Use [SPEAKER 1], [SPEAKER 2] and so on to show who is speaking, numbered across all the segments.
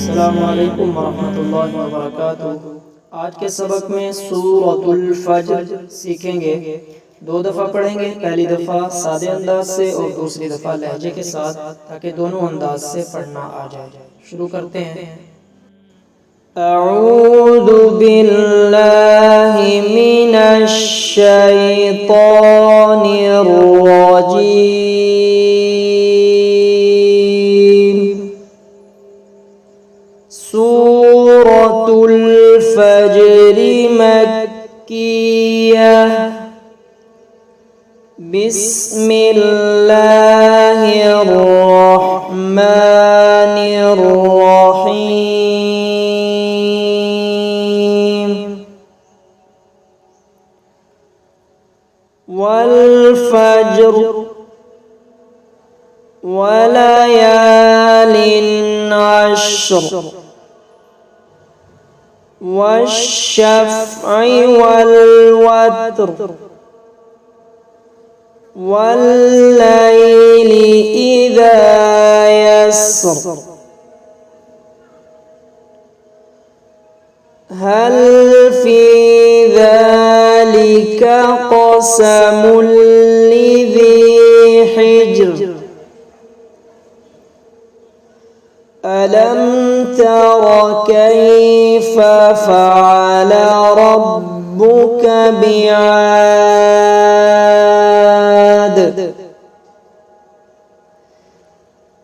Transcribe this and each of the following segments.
[SPEAKER 1] अस्सलामु अलैकुम वरहमतुल्लाहि वबरकातुहू। आज के सबक में सूरतुल फज्र सीखेंगे। 2 दफ़ा पढ़ेंगे, पहली दफ़ा सादे अंदाज से और दूसरी दफ़ा लहजे के साथ, ताकि दोनों अंदाज से पढ़ना आ जाए। शुरू करते हैं। अऊज़ु बिल्लाहि मिनश शैतानिर रजीम। सूरतुल फज्र मक्किय्यह। बिस्मिल्लाहिर रहमानिर रहीम। वल फज्र वलयालिन अश्र वश्शफ़्इ वल वत्र वल्लैलि इज़ा यसर। हल फ़ी ज़ालिका क़समुल लिज़ी हिज्र। अलम तर कैफ़ फ़अल रब्बुक बिआद।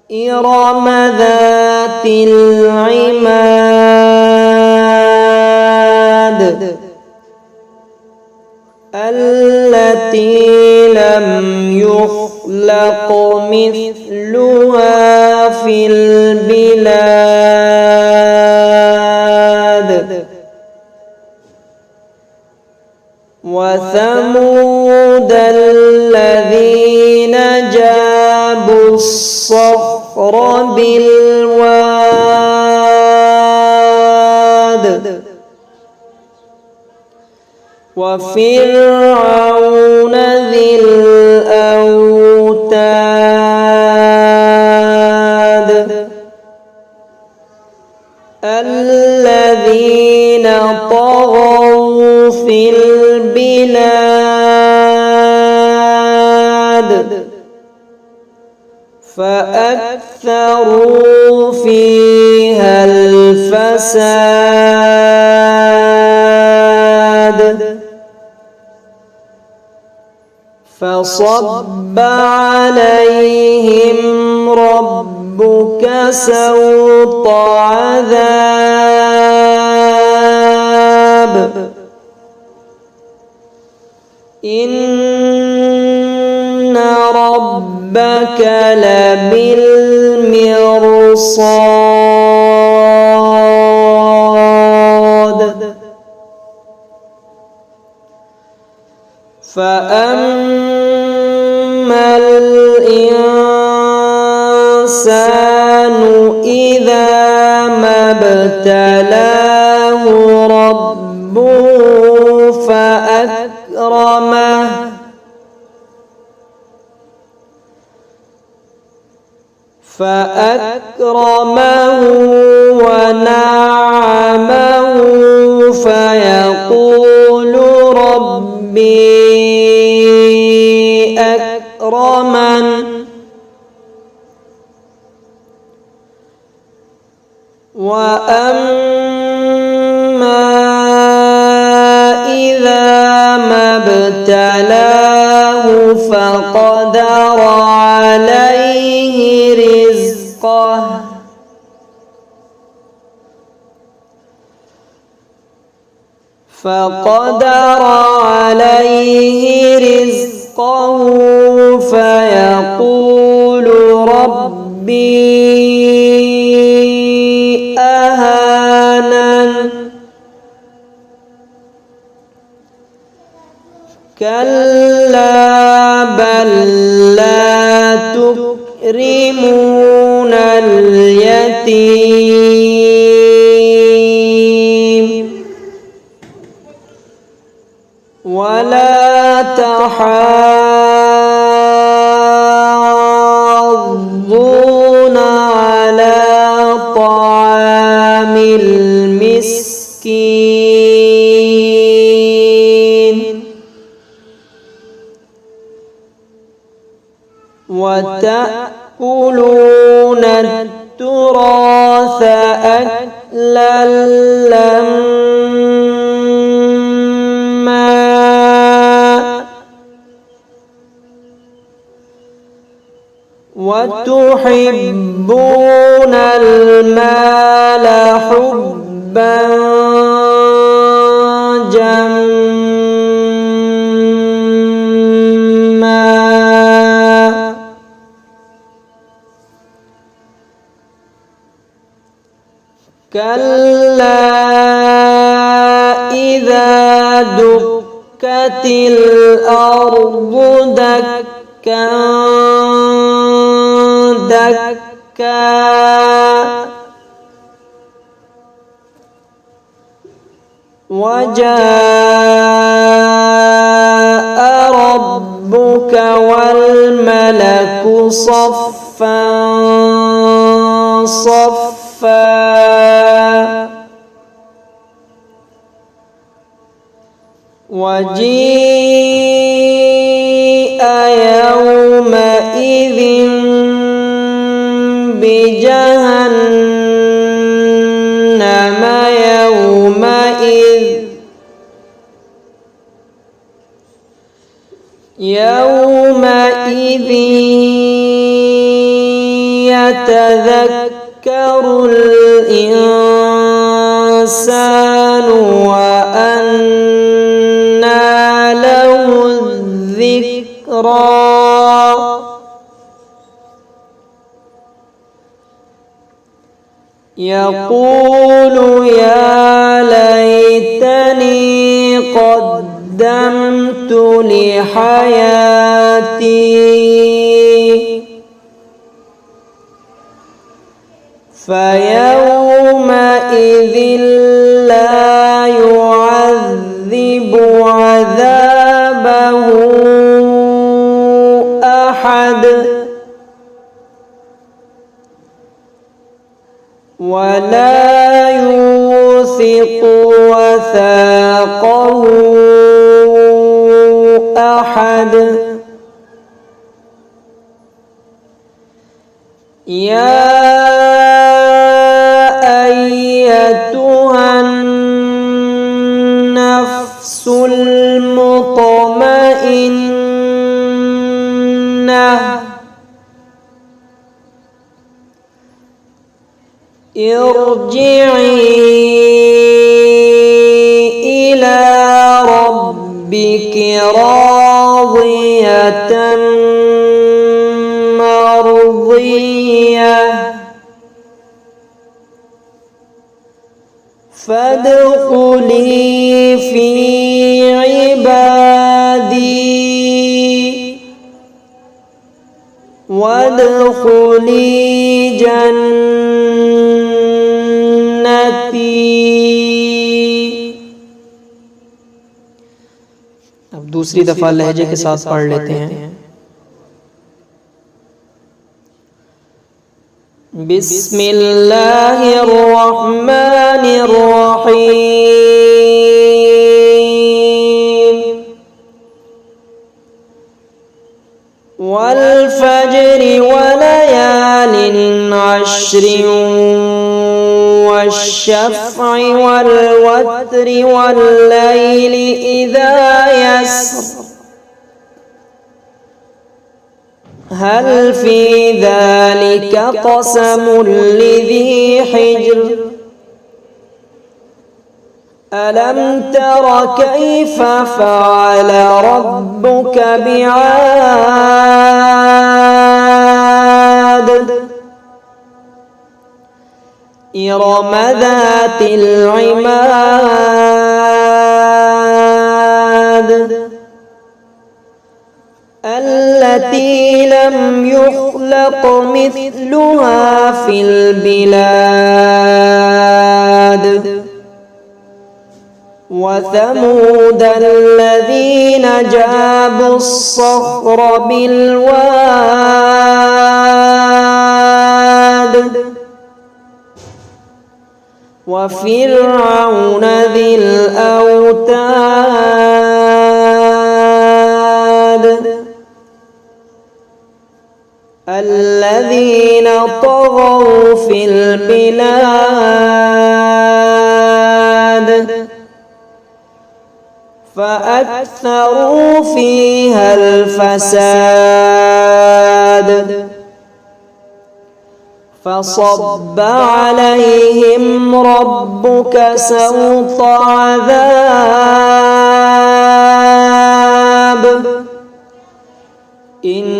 [SPEAKER 1] इरम ज़ातिल इमाद। अल्लती लम युख़्लक़ मिस्लुहा फ़िल बिलाद। वसमूद अल्लज़ीना जाबुस्सख़्र बिलवाद। वफ़िरऔन ज़िल औताद। अल्लज़ीना तग़ौ फ़िल बिलाद। फ़अक्थरू फ़ीहल फ़साद। फ़صب अलैहिम रब्बुक सौत अज़ाब। इन्न रब्बक लबिलमिरसाद। फ़अम्मल इंसानु इज़ा मब्तलाहु रब्बुहु फ़अक्रमह। वनअमहु फ़यक़ूलु रब्बी अकरमन। वअम्मा इज़ा मब्तलाहु फ़क़दर अलैहि रिज़्क़ह। फ़यक़ूलु रब्बी अहानन। कल्ला बल ला तुक्रिमूनल यतीम वला तहाज़्ज़ून अला وتأكلون التراث أكلا لما وتحبون المال حبا جما كلا إذا دكت الأرض دكا دكا وجاء ربك والملك صفا صفا وجيء يومئذ بجهنم يومئذ يتذكر الإنسان وأنى له الذكرى يقول يا ليتني قدمت لحياتي فيومئذ لا يعذب عذابه أحد ولا يوثق وثاقه أحد يا أيتها النفس المطمئنة ارجعي إلى ربك راضية مرضية فادخلي في عبادي وادخلي جنتي। अब दूसरी दफा लहजे के साथ पढ़ लेते हैं। बिस्मिल्लाहिर्रहमानिर्रहीम वल्फज्र वलयालिन अश्रिन वश्शफ़्इ वल्वत्र वल्लैलि इज़ा यस्र हल फी ज़ालिका क़समुन लिज़ी हिज्र अलम तर कैफ़ फ़अल रब्बुक बिआद इरम ज़ातिल इमाद التي لم يخلق مثلها في البلاد وثمود الذين جابوا الصخر بالواد وفرعون ذي الأوتاد الذين طغوا في البلاد فأكثروا فيها الفساد فصب عليهم ربك سوط عذاب إن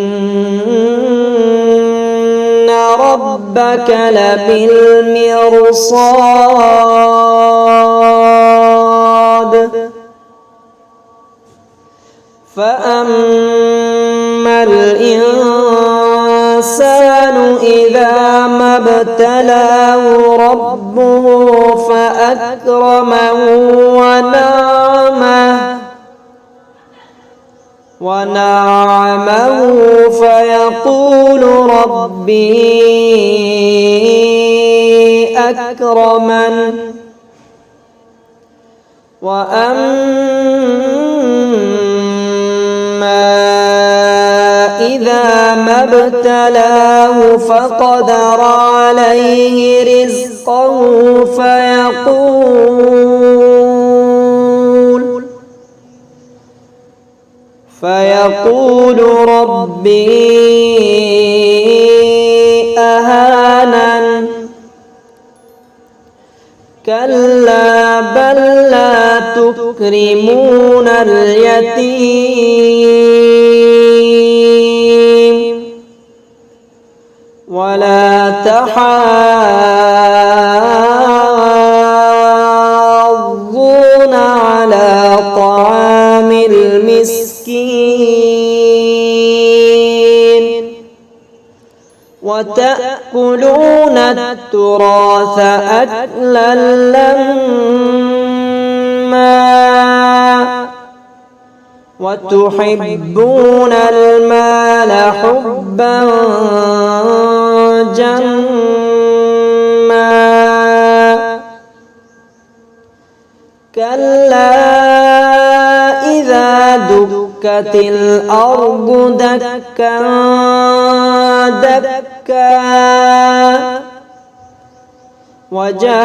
[SPEAKER 1] ربك لبالمرصاد فأما الإنسان إذا ما ابتلاه ربه فأكرمه ونعمه فيقول ربي أكرمن وأما إذا ما ابتلاه فقدر عليه رزقه فيقول ربي أهانن كلا بل لا تكرمون اليتيم ولا تحاضون على طعام المسكين وتأكلون التراث أكلا لما وتحبون المال حبا جما كلا إذا دكت الأرض دكا دكا وجاء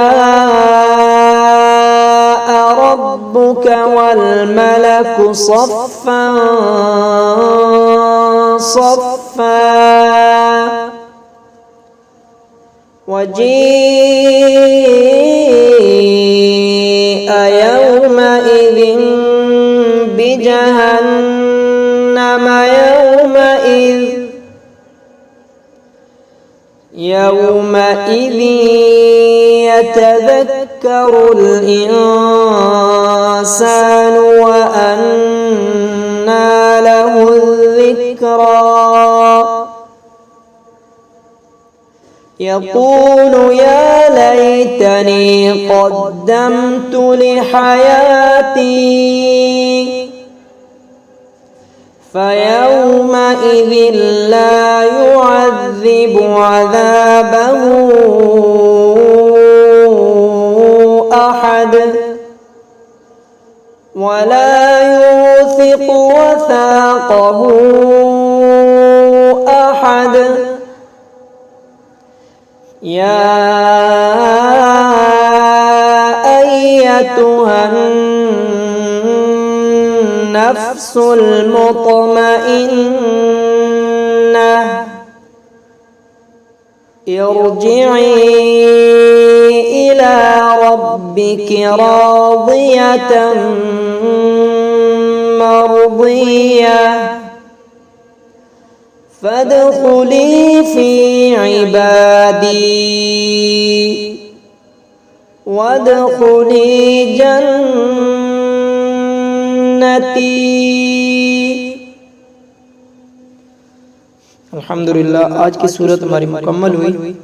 [SPEAKER 1] ربك والملك صفا صفا وجيء يومئذ بجهنم يومئذ يتذكر الإنسان وأنى له الذكرى يقول يا ليتني قدمت لحياتي فيومئذ لا يعذب عذابه أحد ولا يوثق وثاقه أحد يا أيتها النفس المطمئنة ارجعي إلى ربك راضية مرضية فادخلي في عبادي وادخلي جنتي। अल्हम्दुलिल्लाह आज की सूरत हमारी मुकम्मल हुई।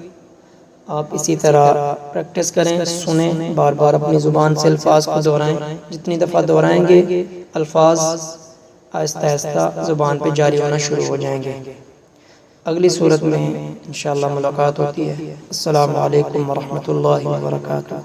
[SPEAKER 1] आप इसी तरह प्रैक्टिस करें, सुने, बार बार अपनी ज़ुबान से अल्फाज को दोहराएं। जितनी दफ़ा दोहराएंगे अल्फाज आहिस्ता आहिस्ता ज़ुबान पे जारी होना शुरू हो जाएंगे। अगली सूरत में इंशाअल्लाह मुलाकात होती है। अस्सलामु अलैकुम व रहमतुल्लाहि व बरकातुहू।